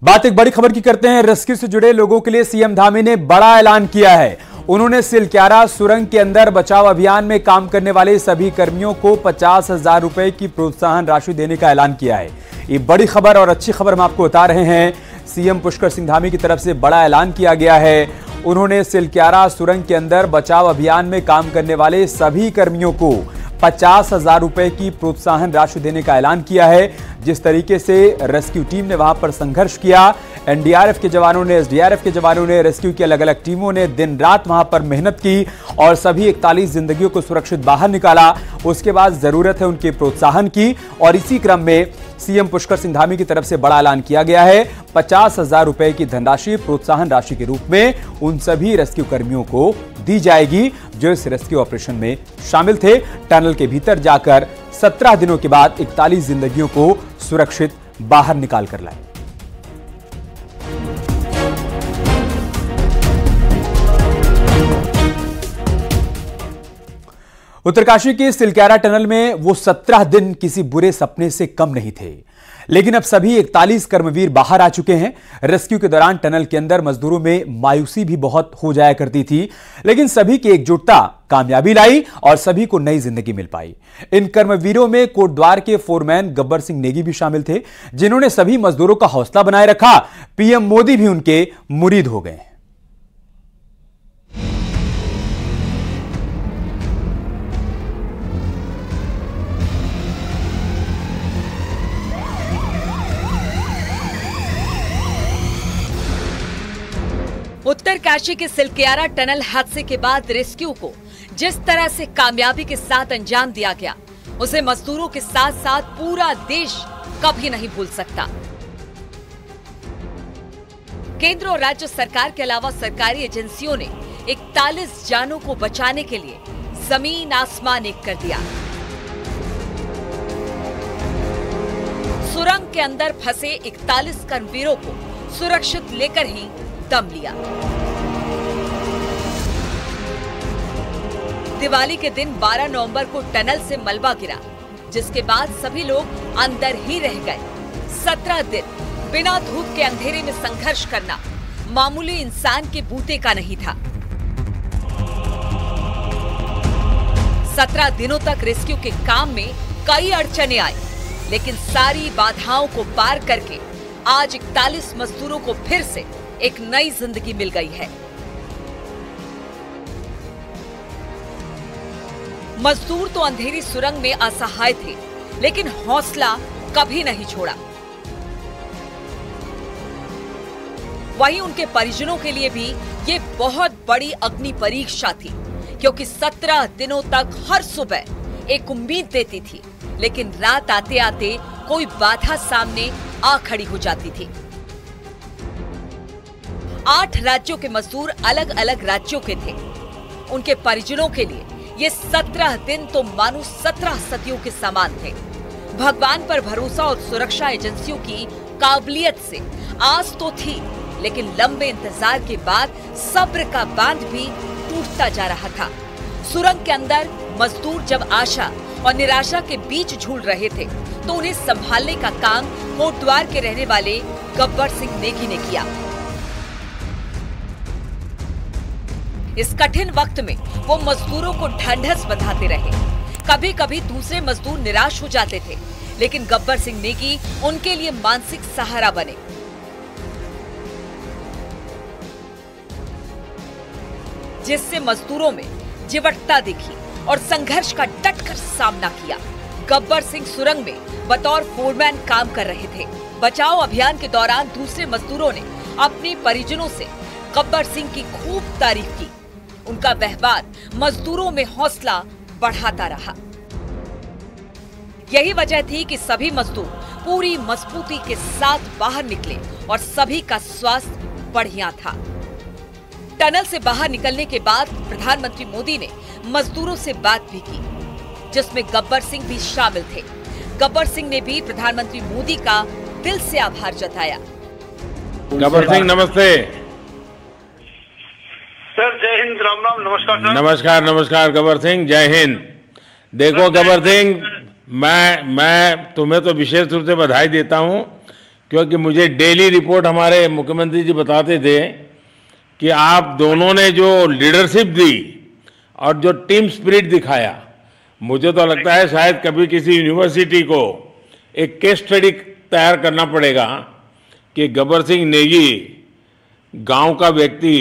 बात एक बड़ी खबर की करते हैं। रेस्क्यू से जुड़े लोगों के लिए सीएम धामी ने बड़ा ऐलान किया है। उन्होंने सिलक्यारा सुरंग के अंदर बचाव अभियान में काम करने वाले सभी कर्मियों को 50,000 रुपए की प्रोत्साहन राशि देने का ऐलान किया है। ये बड़ी खबर और अच्छी खबर हम आपको बता रहे हैं। सीएम पुष्कर सिंह धामी की तरफ से बड़ा ऐलान किया गया है। उन्होंने सिलक्यारा सुरंग के अंदर बचाव अभियान में काम करने वाले सभी कर्मियों को 50,000 रुपए की प्रोत्साहन राशि देने का ऐलान किया है। जिस तरीके से रेस्क्यू टीम ने वहां पर संघर्ष किया, एनडीआरएफ के जवानों ने, एसडीआरएफ के जवानों ने, रेस्क्यू की अलग अलग टीमों ने दिन रात वहां पर मेहनत की और सभी 41 जिंदगियों को सुरक्षित बाहर निकाला। उसके बाद जरूरत है उनके प्रोत्साहन की और इसी क्रम में सीएम पुष्कर सिंह धामी की तरफ से बड़ा ऐलान किया गया है। 50,000 रुपए की धनराशि प्रोत्साहन राशि के रूप में उन सभी रेस्क्यू कर्मियों को दी जाएगी जो इस रेस्क्यू ऑपरेशन में शामिल थे। टनल के भीतर जाकर 17 दिनों के बाद 41 जिंदगियों को सुरक्षित बाहर निकाल कर लाए। उत्तरकाशी के सिलक्यारा टनल में वो 17 दिन किसी बुरे सपने से कम नहीं थे, लेकिन अब सभी 41 कर्मवीर बाहर आ चुके हैं। रेस्क्यू के दौरान टनल के अंदर मजदूरों में मायूसी भी बहुत हो जाया करती थी, लेकिन सभी की एकजुटता कामयाबी लाई और सभी को नई जिंदगी मिल पाई। इन कर्मवीरों में कोटद्वार के फोरमैन गब्बर सिंह नेगी भी शामिल थे, जिन्होंने सभी मजदूरों का हौसला बनाए रखा। पीएम मोदी भी उनके मुरीद हो गए। उत्तरकाशी के सिलक्यारा टनल हादसे के बाद रेस्क्यू को जिस तरह से कामयाबी के साथ अंजाम दिया गया, उसे मजदूरों के साथ साथ पूरा देश कभी नहीं भूल सकता। केंद्र और राज्य सरकार के अलावा सरकारी एजेंसियों ने 41 जानों को बचाने के लिए जमीन आसमान एक कर दिया। सुरंग के अंदर फंसे 41 कर्मवीरों को सुरक्षित लेकर ही दम लिया। दिवाली के दिन 12 नवंबर को टनल से मलबा गिरा, जिसके बाद सभी लोग अंदर ही रह गए। 17 दिन बिना धूप के अंधेरे में संघर्ष करना मामूली इंसान के बूते का नहीं था। 17 दिनों तक रेस्क्यू के काम में कई अड़चनें आई, लेकिन सारी बाधाओं को पार करके आज 41 मजदूरों को फिर से एक नई जिंदगी मिल गई है। मजदूर तो अंधेरी सुरंग में असहाय थे, लेकिन हौसला कभी नहीं छोड़ा। वहीं उनके परिजनों के लिए भी ये बहुत बड़ी अग्नि परीक्षा थी, क्योंकि 17 दिनों तक हर सुबह एक उम्मीद देती थी, लेकिन रात आते आते कोई बाधा सामने आ खड़ी हो जाती थी। 8 राज्यों के मजदूर अलग अलग राज्यों के थे। उनके परिजनों के लिए ये 17 दिन तो मानो 17 सदियों के समान थे। भगवान पर भरोसा और सुरक्षा एजेंसियों की काबिलियत से आस तो थी, लेकिन लंबे इंतजार के बाद सब्र का बांध भी टूटता जा रहा था। सुरंग के अंदर मजदूर जब आशा और निराशा के बीच झूल रहे थे, तो उन्हें संभालने का काम कोटद्वार के रहने वाले गब्बर सिंह नेगी ने किया। इस कठिन वक्त में वो मजदूरों को ढांढस बंधाते रहे। कभी कभी दूसरे मजदूर निराश हो जाते थे, लेकिन गब्बर सिंह नेगी उनके लिए मानसिक सहारा बने। जिससे मजदूरों में जिवटता दिखी और संघर्ष का डटकर सामना किया। गब्बर सिंह सुरंग में बतौर फोरमैन काम कर रहे थे। बचाव अभियान के दौरान दूसरे मजदूरों ने अपने परिजनों से गब्बर सिंह की खूब तारीफ की। उनका व्यवहार मजदूरों में हौसला बढ़ाता रहा। यही वजह थी कि सभी मजदूर पूरी मजबूती के साथ बाहर निकले और सभी का स्वास्थ्य बढ़िया था। टनल से बाहर निकलने के बाद प्रधानमंत्री मोदी ने मजदूरों से बात भी की, जिसमें गब्बर सिंह भी शामिल थे। गब्बर सिंह ने भी प्रधानमंत्री मोदी का दिल से आभार जताया। गब्बर सिंह नमस्ते। सर जय हिंद, राम राम, नमस्कार सर। नमस्कार नमस्कार गब्बर सिंह, जय हिंद। देखो गब्बर सिंह, मैं तुम्हें तो विशेष रूप से बधाई देता हूं क्योंकि मुझे डेली रिपोर्ट हमारे मुख्यमंत्री जी बताते थे कि आप दोनों ने जो लीडरशिप दी और जो टीम स्पिरिट दिखाया, मुझे तो लगता है शायद कभी किसी यूनिवर्सिटी को एक केस स्टडी तैयार करना पड़ेगा कि गब्बर सिंह नेगी गांव का व्यक्ति,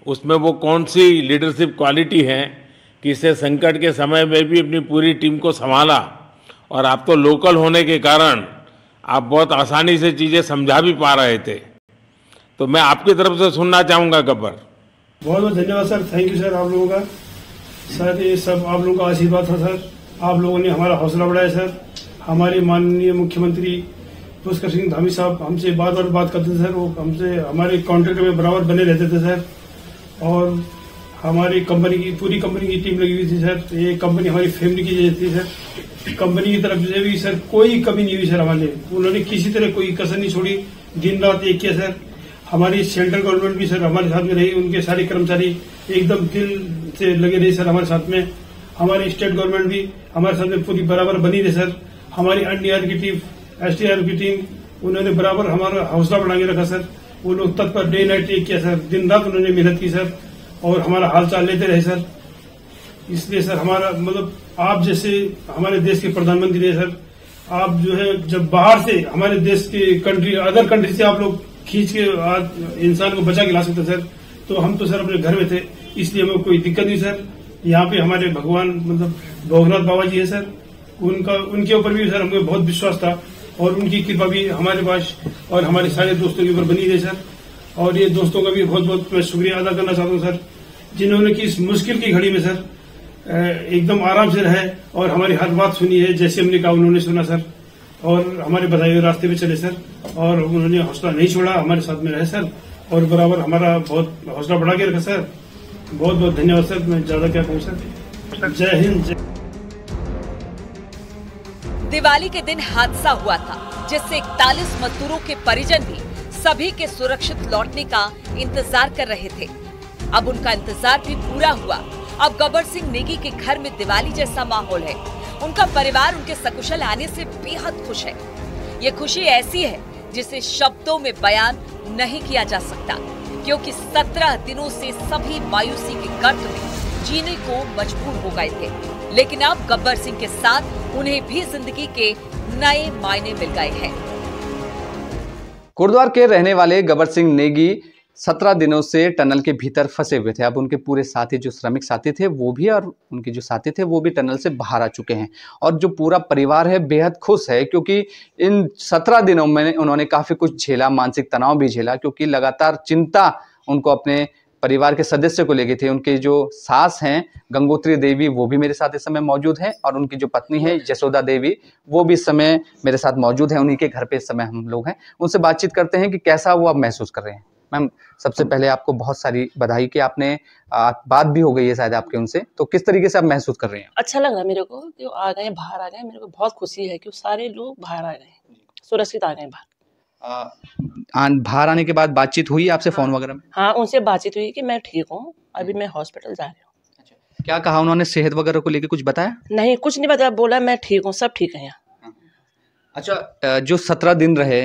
उसमें वो कौन सी लीडरशिप क्वालिटी है कि इससे संकट के समय में भी अपनी पूरी टीम को संभाला। और आप तो लोकल होने के कारण आप बहुत आसानी से चीज़ें समझा भी पा रहे थे। तो मैं आपकी तरफ से सुनना चाहूँगा गब्बर। बहुत बहुत धन्यवाद सर, थैंक यू सर आप लोगों का। सर ये सब आप लोगों का आशीर्वाद था सर, आप लोगों ने हमारा हौसला बढ़ाया सर। हमारे माननीय मुख्यमंत्री पुष्कर सिंह धामी साहब हमसे बात करते थे सर, वो हमसे हमारे कॉन्ट्रैक्ट में बराबर बने रहते थे सर। और हमारी कंपनी की पूरी कंपनी की टीम लगी हुई थी सर। ये कंपनी हमारी फैमिली की जैसी थी सर। कंपनी की तरफ से भी सर कोई कमी नहीं हुई सर हमारे, उन्होंने किसी तरह कोई कसर नहीं छोड़ी, दिन रात एक किया सर। हमारी सेंट्रल गवर्नमेंट भी सर हमारे साथ में रही, उनके सारे कर्मचारी एकदम दिल से लगे रहे सर हमारे साथ में। हमारी स्टेट गवर्नमेंट भी हमारे साथ में पूरी बराबर बनी रही सर। हमारी एनडीआर की टीम, एसडीआर की टीम, उन्होंने बराबर हमारा हौसला बढ़ा के रखा सर। वो लोग तत्पर डे नाइट एक किया सर, दिन रात उन्होंने मेहनत की सर और हमारा हालचाल लेते रहे सर। इसलिए सर हमारा मतलब आप जैसे हमारे देश के प्रधानमंत्री रहे सर, आप जो है जब बाहर से हमारे देश के कंट्री अदर कंट्री से आप लोग खींच के इंसान को बचा के ला सकते सर, तो हम तो सर अपने घर में थे, इसलिए हमें कोई दिक्कत नहीं सर। यहाँ पे हमारे भगवान मतलब भोगनाथ बाबा जी है सर, उनके ऊपर भी सर हमें बहुत विश्वास था और उनकी कृपा भी हमारे पास और हमारे सारे दोस्तों के ऊपर बनी रही सर। और ये दोस्तों का भी बहुत बहुत मैं शुक्रिया अदा करना चाहता हूँ सर, जिन्होंने कि इस मुश्किल की घड़ी में सर एकदम आराम से रहे और हमारी हर बात सुनी है, जैसे हमने कहा उन्होंने सुना सर और हमारे बताए हुए रास्ते पे चले सर। और उन्होंने हौसला नहीं छोड़ा, हमारे साथ में रहे सर और बराबर हमारा बहुत हौसला बढ़ा के रखा सर। बहुत बहुत धन्यवाद सर, मैं ज्यादा क्या कहूँ सर। जय हिंद। दिवाली के दिन हादसा हुआ था जिससे 41 मजदूरों के परिजन भी सभी के सुरक्षित लौटने का इंतजार कर रहे थे। अब उनका इंतजार भी पूरा हुआ। अब गब्बर सिंह नेगी के घर में दिवाली जैसा माहौल है। उनका परिवार उनके सकुशल आने से बेहद खुश है। ये खुशी ऐसी है जिसे शब्दों में बयान नहीं किया जा सकता, क्योंकि 17 दिनों से सभी मायूसी के गर्त में जीने को मजबूर हो गए थे। लेकिन अब गब्बर सिंह के साथ उन्हें भी जिंदगी के नए मायने मिल गए हैं। कोटद्वार के रहने वाले गब्बर सिंह नेगी 17 दिनों से टनल के भीतर फंसे हुए थे। अब उनके पूरे साथी जो श्रमिक साथी थे वो भी और उनके जो साथी थे वो भी टनल से बाहर आ चुके हैं और जो पूरा परिवार है बेहद खुश है, क्योंकि इन 17 दिनों में उन्होंने काफ़ी कुछ झेला, मानसिक तनाव भी झेला, क्योंकि लगातार चिंता उनको अपने परिवार के सदस्य को लेके थे। उनके जो सास हैं गंगोत्री देवी वो भी मेरे साथ इस समय मौजूद हैं और उनकी जो पत्नी है यशोदा देवी वो भी इस समय मेरे साथ मौजूद हैं। उन्हीं के घर पे इस समय हम लोग हैं, उनसे बातचीत करते हैं कि कैसा वो अब महसूस कर रहे हैं। मैम, सबसे पहले आपको बहुत सारी बधाई कि आपने बात भी हो गई है शायद आपके उनसे, तो किस तरीके से आप महसूस कर रहे हैं? अच्छा लग रहा है मेरे को कि वो आ गए, बाहर आ गए। मेरे को बहुत खुशी है कि सारे लोग बाहर आ गए, सुरक्षित आ गए बाहर। बाहर आने के बाद बातचीत हुई आपसे फोन वगैरह में? हाँ, उनसे बातचीत हुई कि मैं ठीक हूँ, अभी मैं हॉस्पिटल जा रही हूँ। क्या कहा उन्होंने? सेहत वगैरह को लेकर कुछ बताया? नहीं, कुछ नहीं बताया, बोला मैं ठीक हूँ, सब ठीक है यहाँ। अच्छा, जो 17 दिन रहे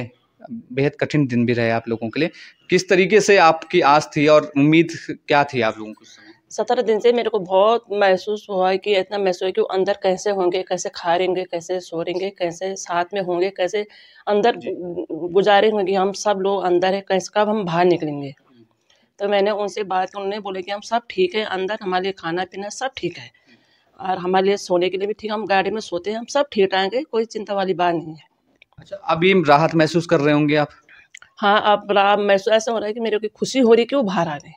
बेहद कठिन दिन भी रहे आप लोगों के लिए, किस तरीके से आपकी आस थी और उम्मीद क्या थी आप लोगों को? 17 दिन से मेरे को बहुत महसूस हुआ है कि इतना महसूस है कि अंदर कैसे होंगे, कैसे खाएंगे, कैसे सोएंगे, कैसे साथ में होंगे, कैसे अंदर गुजारेंगे। हम सब लोग अंदर है, कैसे कब हम बाहर निकलेंगे। तो मैंने उनसे बात की, उन्होंने बोले कि हम सब ठीक है, अंदर हमारे लिए खाना पीना सब ठीक है और हमारे लिए सोने के लिए भी ठीक, हम गाड़ी में सोते हैं, हम सब ठीक रहेंगे, कोई चिंता वाली बात नहीं है। अच्छा, अभी राहत महसूस कर रहे होंगे आप? हाँ, अब राहत महसूस ऐसा हो रहा है कि मेरे को खुशी हो रही है कि वो बाहर आ गए।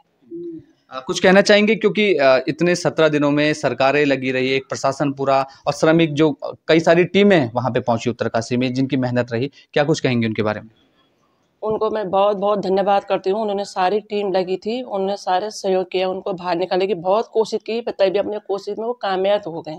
कुछ कहना चाहेंगे, क्योंकि इतने 17 दिनों में सरकारें लगी रही, एक प्रशासन पूरा और श्रमिक जो कई सारी टीमें वहां पे पहुंची उत्तरकाशी में जिनकी मेहनत रही, क्या कुछ कहेंगे उनके बारे में? उनको मैं बहुत बहुत धन्यवाद करती हूँ। उन्होंने सारी टीम लगी थी, उन्होंने सारे सहयोग किया, उनको बाहर निकालने की बहुत कोशिश की, तभी अपने कोशिश में वो कामयाब हो गए।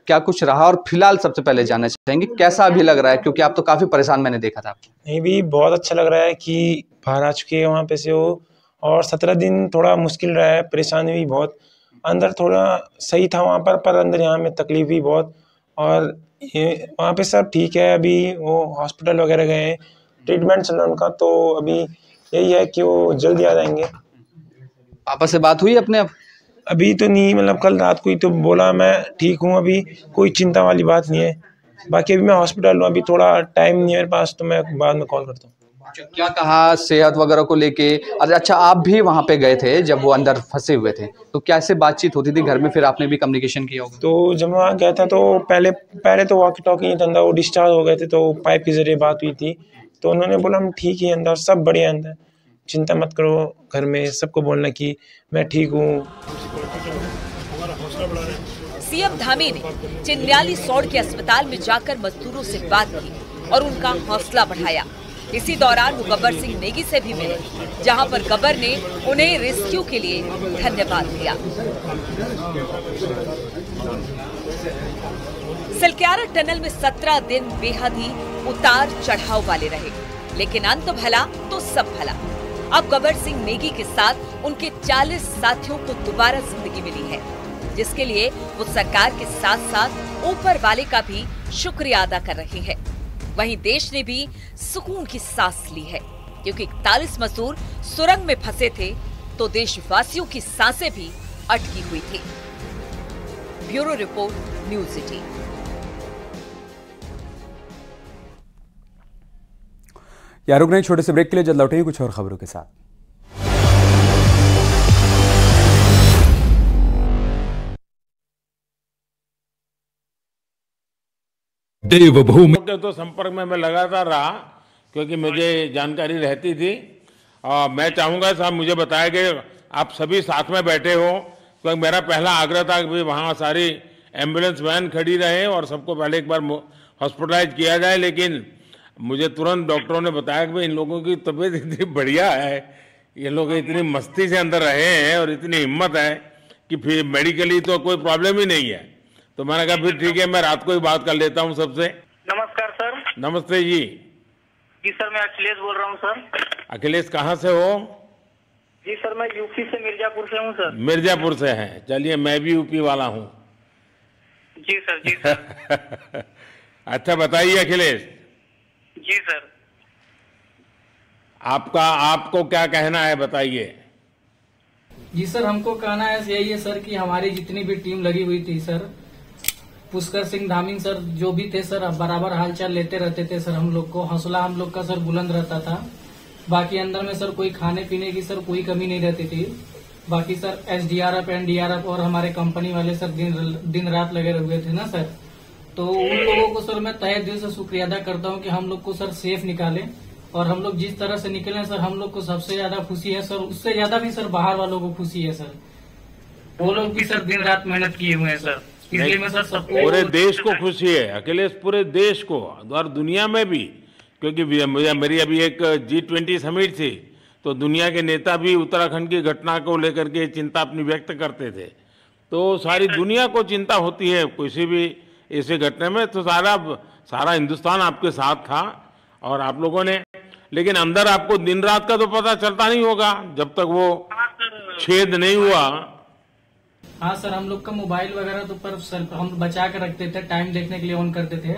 क्या कुछ रहा? और फिलहाल सबसे पहले जानना चाहेंगे कैसा अभी लग रहा है, क्योंकि आप तो काफी परेशान मैंने देखा था। नहीं, भी बहुत अच्छा लग रहा है कि बाहर आ चुके हैं वहाँ पे से वो, और 17 दिन थोड़ा मुश्किल रहा है, परेशानी भी बहुत, अंदर थोड़ा सही था वहाँ पर अंदर यहाँ में तकलीफ भी बहुत। और ये वहाँ पे सब ठीक है, अभी वो हॉस्पिटल वगैरह गए, ट्रीटमेंट चल रहा है उनका, तो अभी यही है कि वो जल्दी आ जाएंगे। पापा से बात हुई अपने? अब अभी तो नहीं, मतलब कल रात को ही तो बोला मैं ठीक हूँ, अभी कोई चिंता वाली बात नहीं है। बाकी अभी मैं हॉस्पिटल हूँ, अभी थोड़ा टाइम नहीं है मेरे पास, तो मैं बाद में कॉल करता हूँ। क्या कहा सेहत वगैरह को लेके? अच्छा, आप भी वहां पे गए थे जब वो अंदर फंसे हुए थे, तो कैसे बातचीत होती थी घर में? फिर आपने भी कम्युनिकेशन किया होगा। तो जब मैं वहाँ गया था तो पहले तो वॉकी टॉकी नहीं था, अंदर वो डिस्चार्ज हो गए थे, तो पाइप के जरिए बात हुई थी, तो उन्होंने बोला हम ठीक ही, अंदर सब बढ़िया, अंदर चिंता मत करो, घर में सबको बोलना कि मैं ठीक हूँ। सीएम धामी ने चिन्याली सौड़ के अस्पताल में जाकर मजदूरों से बात की और उनका हौसला बढ़ाया। इसी दौरान वो गब्बर सिंह नेगी से भी मिले, जहां पर गब्बर ने उन्हें रेस्क्यू के लिए धन्यवाद दिया। सिलक्यारा टनल में 17 दिन बेहद ही उतार चढ़ाव वाले रहे, लेकिन अंत भला तो सब भला। अब गब्बर सिंह नेगी के साथ उनके 40 साथियों को दोबारा जिंदगी मिली है, जिसके लिए वो सरकार के साथ साथ ऊपर वाले का भी शुक्रिया अदा कर रही है। वहीं देश ने भी सुकून की सांस ली है, क्योंकि 41 मजदूर सुरंग में फंसे थे तो देशवासियों की सांसें भी अटकी हुई थी। Bureau report, news city. यार रुक रहे हैं छोटे से ब्रेक के लिए, जल्द लौटेंगे कुछ और खबरों के साथ। देवभूमि के तो संपर्क में मैं लगातार रहा, क्योंकि मुझे जानकारी रहती थी। और मैं चाहूंगा साहब मुझे बताया कि आप सभी साथ में बैठे हो, क्योंकि मेरा पहला आग्रह था कि वहाँ सारी एम्बुलेंस वैन खड़ी रहे और सबको पहले एक बार हॉस्पिटलाइज किया जाए। लेकिन मुझे तुरंत डॉक्टरों ने बताया कि भाई इन लोगों की तबीयत इतनी बढ़िया है, ये लोग इतनी मस्ती से अंदर रहे हैं और इतनी हिम्मत है कि फिर मेडिकली तो कोई प्रॉब्लम ही नहीं है। तो मैंने कहा फिर ठीक है, मैं रात को ही बात कर लेता हूँ सबसे। नमस्कार सर। नमस्ते जी। जी सर, मैं अखिलेश बोल रहा हूँ सर। अखिलेश कहाँ से हो? जी सर, मैं यूपी से मिर्जापुर से हूँ सर। मिर्जापुर से हैं, चलिए मैं भी यूपी वाला हूँ। जी सर, जी सर। अच्छा बताइए अखिलेश। जी सर। आपको क्या कहना है, बताइए। जी सर, हमको कहना है यही है सर कि हमारी जितनी भी टीम लगी हुई थी सर, पुष्कर सिंह धामी सर जो भी थे सर, बराबर हालचाल लेते रहते थे सर। हम लोग को हौसला हम लोग का सर बुलंद रहता था। बाकी अंदर में सर कोई खाने पीने की सर कोई कमी नहीं रहती थी। बाकी सर SDRF, NDRF और हमारे कंपनी वाले सर दिन रात लगे हुए थे ना सर। तो उन लोगों को सर मैं तहे दिल से शुक्रिया अदा करता हूँ कि हम लोग को सर सेफ निकाले। और हम लोग जिस तरह से निकले सर, हम लोग को सबसे ज्यादा खुशी है सर, उससे ज्यादा भी सर बाहर वालों को खुशी है सर। वो लोग भी सर दिन रात मेहनत किए हुए हैं सर, इसलिए मैं सर सबको, पूरे देश को खुशी है अखिलेश, पूरे देश को और दुनिया में भी। क्योंकि मेरी अभी एक G20 समिट थी, तो दुनिया के नेता भी उत्तराखंड की घटना को लेकर के चिंता अपनी व्यक्त करते थे। तो सारी दुनिया को चिंता होती है किसी भी ऐसे घटना में, तो सारा हिंदुस्तान आपके साथ था और आप लोगों ने। लेकिन अंदर आपको दिन रात का तो पता चलता नहीं होगा जब तक वो छेद नहीं हुआ। हाँ सर, हम लोग का मोबाइल वगैरह तो पर सर हम बचा कर रखते थे, टाइम देखने के लिए ऑन करते थे।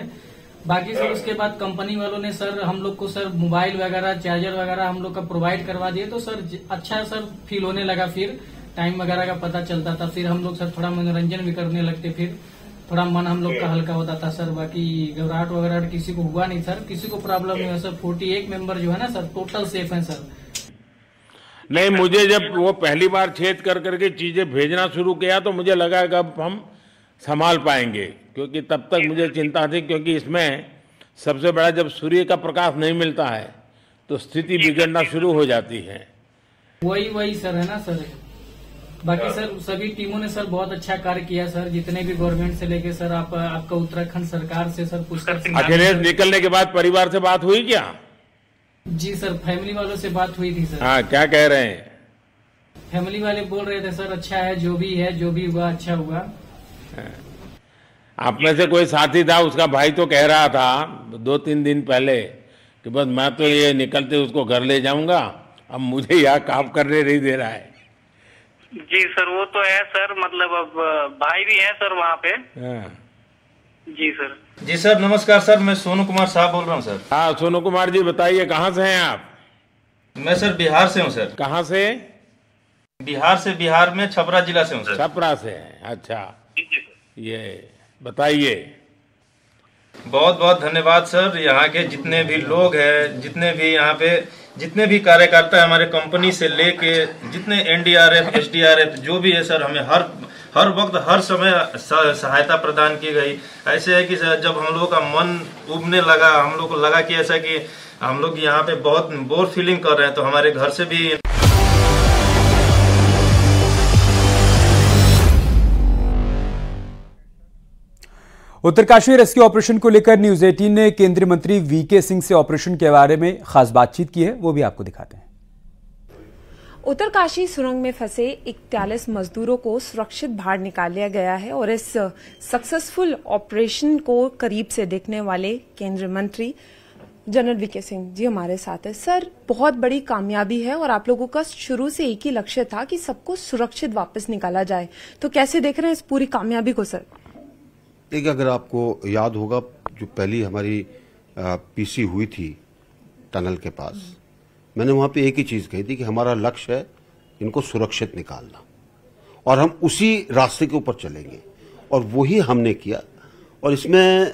बाकी सर उसके बाद कंपनी वालों ने सर हम लोग को सर मोबाइल वगैरह, चार्जर वगैरह हम लोग का प्रोवाइड करवा दिए। तो सर अच्छा सर फील होने लगा, फिर टाइम वगैरह का पता चलता था। फिर हम लोग सर थोड़ा मनोरंजन भी करने लगते, फिर थोड़ा मन हम लोग का हल्का होता था सर। बाकी घबराहट वगैरह किसी को हुआ नहीं सर, किसी को प्रॉब्लम नहीं है सर। 48 मेंबर जो है ना सर, टोटल सेफ हैं सर। नहीं, मुझे जब वो पहली बार छेद कर करके चीजें भेजना शुरू किया तो मुझे लगा कि अब हम संभाल पाएंगे, क्योंकि तब तक मुझे चिंता थी, क्योंकि इसमें सबसे बड़ा जब सूर्य का प्रकाश नहीं मिलता है तो स्थिति बिगड़ना शुरू हो जाती है। वही सर है ना सर। बाकी सर सभी टीमों ने सर बहुत अच्छा कार्य किया सर, जितने भी गवर्नमेंट से लेके सर आपका उत्तराखंड सरकार से सर पुष्कर सिंह। अखिलेश निकलने के बाद परिवार से बात हुई क्या? जी सर, फैमिली वालों से बात हुई थी सर। हाँ, क्या कह रहे हैं? फैमिली वाले बोल रहे थे सर अच्छा है, जो भी हुआ अच्छा हुआ। आप में से कोई साथी था, उसका भाई तो कह रहा था 2-3 दिन पहले कि बस मैं तो ये निकलते उसको घर ले जाऊंगा, अब मुझे यहाँ काम करने नहीं दे रहा है। जी सर, वो तो है सर, मतलब अब भाई भी है सर वहाँ पे। जी सर। जी सर, नमस्कार सर, मैं सोनू कुमार साहब बोल रहा हूँ सर। हाँ सोनू कुमार जी, बताइए कहाँ से हैं आप? मैं सर बिहार से हूँ सर। कहाँ से? बिहार में छपरा जिला से हूँ सर। छपरा से हैं, अच्छा। ये बताइए। बहुत बहुत धन्यवाद सर। यहाँ के जितने भी लोग हैं, जितने भी यहाँ पे जितने भी कार्यकर्ता है हमारे कंपनी से लेके, जितने एनडीआरएफ, एसडीआरएफ जो भी है सर, हमें हर वक्त हर समय सहायता प्रदान की गई। ऐसे है कि सर जब हम लोगों का मन उबने लगा, हम लोग को लगा कि ऐसा कि हम लोग यहाँ पे बहुत बोर फीलिंग कर रहे हैं, तो हमारे घर से भी उत्तरकाशी रेस्क्यू ऑपरेशन को लेकर न्यूज 18 ने केंद्रीय मंत्री वीके सिंह से ऑपरेशन के बारे में खास बातचीत की है, वो भी आपको दिखाते हैं। उत्तरकाशी सुरंग में फंसे 41 मजदूरों को सुरक्षित बाहर निकाल लिया गया है और इस सक्सेसफुल ऑपरेशन को करीब से देखने वाले केंद्रीय मंत्री जनरल वीके सिंह जी हमारे साथ है। सर, बहुत बड़ी कामयाबी है और आप लोगों का शुरू से एक ही लक्ष्य था कि सबको सुरक्षित वापस निकाला जाए, तो कैसे देख रहे हैं इस पूरी कामयाबी को सर? देखिए, अगर आपको याद होगा, जो पहली हमारी पीसी हुई थी टनल के पास, मैंने वहां पे एक ही चीज कही थी कि हमारा लक्ष्य है इनको सुरक्षित निकालना और हम उसी रास्ते के ऊपर चलेंगे, और वही हमने किया। और इसमें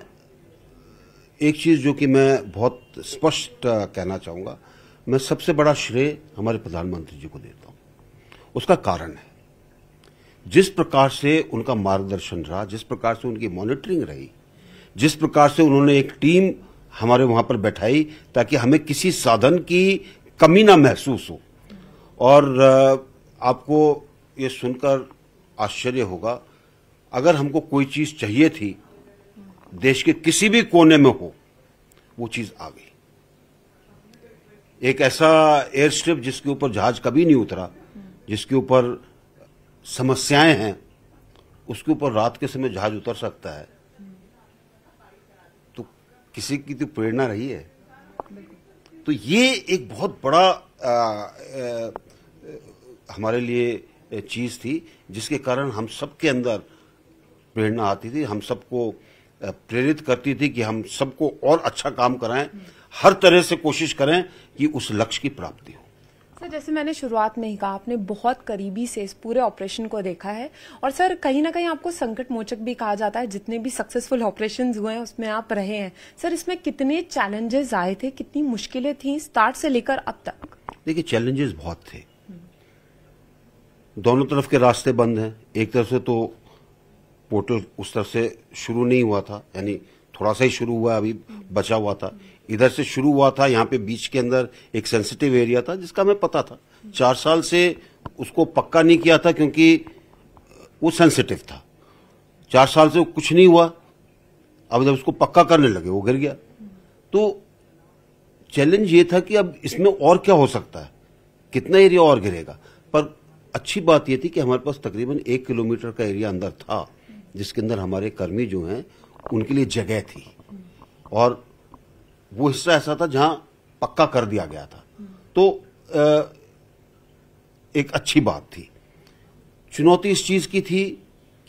एक चीज जो कि मैं बहुत स्पष्ट कहना चाहूंगा, मैं सबसे बड़ा श्रेय हमारे प्रधानमंत्री जी को देता हूं। उसका कारण है जिस प्रकार से उनका मार्गदर्शन रहा, जिस प्रकार से उनकी मॉनिटरिंग रही, जिस प्रकार से उन्होंने एक टीम हमारे वहां पर बैठाई ताकि हमें किसी साधन की कमी ना महसूस हो। और आपको ये सुनकर आश्चर्य होगा, अगर हमको कोई चीज चाहिए थी देश के किसी भी कोने में हो, वो चीज आ गई। एक ऐसा एयर स्ट्रिप जिसके ऊपर जहाज कभी नहीं उतरा, जिसके ऊपर समस्याएं हैं, उसके ऊपर रात के समय जहाज उतर सकता है, तो किसी की तो प्रेरणा रही है। तो ये एक बहुत बड़ा हमारे लिए चीज थी, जिसके कारण हम सबके अंदर प्रेरणा आती थी, हम सबको प्रेरित करती थी कि हम सबको और अच्छा काम कराएं, हर तरह से कोशिश करें कि उस लक्ष्य की प्राप्ति हो। सर, जैसे मैंने शुरुआत में ही कहा, आपने बहुत करीबी से इस पूरे ऑपरेशन को देखा है और सर कहीं ना कहीं आपको संकट मोचक भी कहा जाता है। जितने भी सक्सेसफुल ऑपरेशंस हुए हैं उसमें आप रहे हैं। सर, इसमें कितने चैलेंजेस आए थे, कितनी मुश्किलें थी स्टार्ट से लेकर अब तक? देखिए, चैलेंजेस बहुत थे। दोनों तरफ के रास्ते बंद हैं। एक तरफ से तो पोर्टल उस तरफ से शुरू नहीं हुआ था, यानी थोड़ा सा ही शुरू हुआ, अभी बचा हुआ था। इधर से शुरू हुआ था, यहाँ पे बीच के अंदर एक सेंसिटिव एरिया था जिसका हमें पता था। 4 साल से उसको पक्का नहीं किया था क्योंकि वो सेंसिटिव था। 4 साल से कुछ नहीं हुआ, अब जब उसको पक्का करने लगे वो गिर गया। तो चैलेंज ये था कि अब इसमें और क्या हो सकता है, कितना एरिया और गिरेगा। पर अच्छी बात यह थी कि हमारे पास तकरीबन 1 किलोमीटर का एरिया अंदर था, जिसके अंदर हमारे कर्मी जो हैं उनके लिए जगह थी, और वो हिस्सा ऐसा था जहां पक्का कर दिया गया था। तो एक अच्छी बात थी। चुनौती इस चीज की थी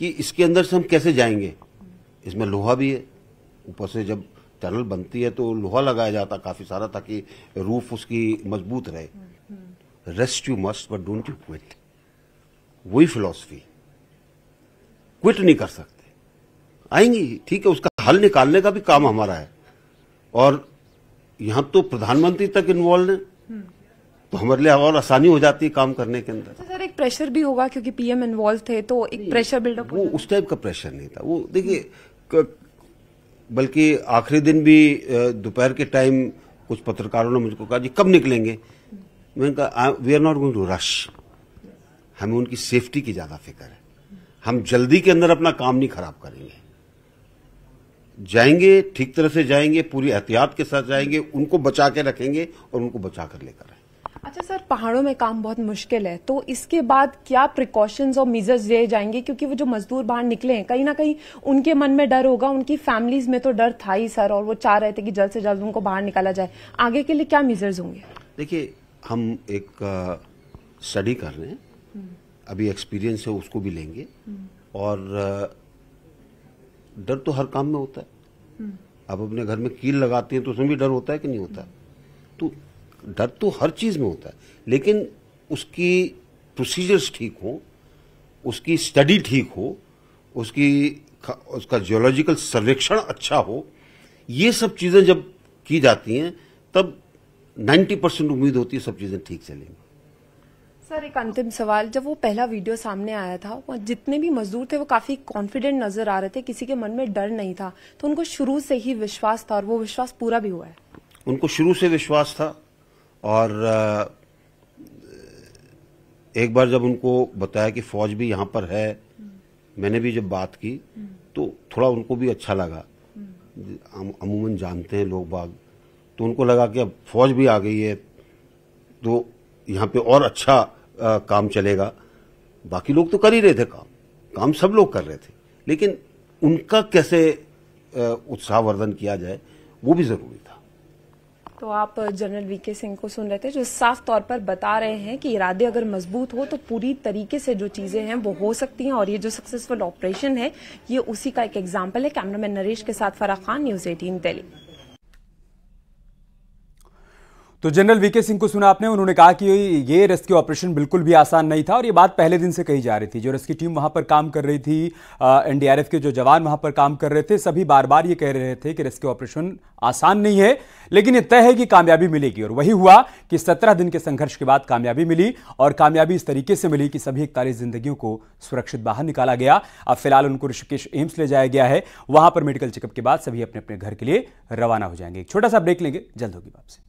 कि इसके अंदर से हम कैसे जाएंगे। इसमें लोहा भी है, ऊपर से जब टनल बनती है तो लोहा लगाया जाता काफी सारा ताकि रूफ उसकी मजबूत रहे। Rest you must but don't you quit, वही फिलॉसफी। क्विट नहीं कर सकते, आएंगी, ठीक है, उसका हल निकालने का भी काम हमारा है। और यहां तो प्रधानमंत्री तक इन्वॉल्व है, तो हमारे लिए और आसानी हो जाती है काम करने के अंदर। सर, एक प्रेशर भी होगा क्योंकि पीएम इन्वॉल्व थे, तो एक प्रेशर बिल्डअप। वो उस टाइप का प्रेशर नहीं था। वो देखिए, बल्कि आखिरी दिन भी दोपहर के टाइम कुछ पत्रकारों ने मुझको कहा, जी कब निकलेंगे? मैंने कहा, we are not going to rush, हमें उनकी सेफ्टी की ज्यादा फिक्र है। हम जल्दी के अंदर अपना काम नहीं खराब करेंगे, जाएंगे ठीक तरह से जाएंगे, पूरी एहतियात के साथ जाएंगे, उनको बचा के रखेंगे और उनको बचा कर लेकर आएंगे। अच्छा सर, पहाड़ों में काम बहुत मुश्किल है, तो इसके बाद क्या प्रिकॉशंस और मेजर्स लिए जाएंगे? क्योंकि वो जो मजदूर बाहर निकले हैं, कहीं ना कहीं उनके मन में डर होगा, उनकी फैमिलीज में तो डर था ही सर, और वो चाह रहे थे कि जल्द से जल्द उनको बाहर निकाला जाए। आगे के लिए क्या मेजर्स होंगे? देखिए, हम एक स्टडी कर रहे हैं, अभी एक्सपीरियंस है उसको भी लेंगे, और डर तो हर काम में होता है। आप अपने घर में कील लगाते हैं तो उसमें भी डर होता है कि नहीं होता? तो डर तो हर चीज में होता है, लेकिन उसकी प्रोसीजर्स ठीक हो, उसकी स्टडी ठीक हो, उसका जियोलॉजिकल सर्वेक्षण अच्छा हो, ये सब चीजें जब की जाती हैं तब 90% उम्मीद होती है सब चीजें ठीक चलेंगी। सर, एक अंतिम सवाल, जब वो पहला वीडियो सामने आया था वहाँ जितने भी मजदूर थे वो काफी कॉन्फिडेंट नजर आ रहे थे, किसी के मन में डर नहीं था, तो उनको शुरू से ही विश्वास था और वो विश्वास पूरा भी हुआ है? उनको शुरू से विश्वास था और एक बार जब उनको बताया कि फौज भी यहाँ पर है, मैंने भी जब बात की तो थोड़ा उनको भी अच्छा लगा। अमूमन जानते हैं लोग बाग, तो उनको लगा कि अब फौज भी आ गई है तो यहाँ पे और अच्छा काम चलेगा। बाकी लोग तो कर ही रहे थे काम सब लोग कर रहे थे, लेकिन उनका कैसे उत्साहवर्धन किया जाए वो भी जरूरी था। तो आप जनरल वीके सिंह को सुन रहे थे, जो साफ तौर पर बता रहे हैं कि इरादे अगर मजबूत हो तो पूरी तरीके से जो चीजें हैं वो हो सकती हैं, और ये जो सक्सेसफुल ऑपरेशन है ये उसी का एक एग्जाम्पल है। कैमरामैन नरेश के साथ फराह खान, न्यूज़ 18 दिल्ली। तो जनरल वीके सिंह को सुना आपने, उन्होंने कहा कि ये रेस्क्यू ऑपरेशन बिल्कुल भी आसान नहीं था और ये बात पहले दिन से कही जा रही थी। जो रेस्क्यू टीम वहां पर काम कर रही थी, एनडीआरएफ के जो जवान वहां पर काम कर रहे थे, सभी बार बार ये कह रहे थे कि रेस्क्यू ऑपरेशन आसान नहीं है, लेकिन ये तय है कि कामयाबी मिलेगी। और वही हुआ कि 17 दिन के संघर्ष के बाद कामयाबी मिली, और कामयाबी इस तरीके से मिली कि सभी 41 जिंदगियों को सुरक्षित बाहर निकाला गया। अब फिलहाल उनको ऋषिकेश एम्स ले जाया गया है, वहां पर मेडिकल चेकअप के बाद सभी अपने अपने घर के लिए रवाना हो जाएंगे। एक छोटा सा ब्रेक लेंगे, जल्द होगी वापसी।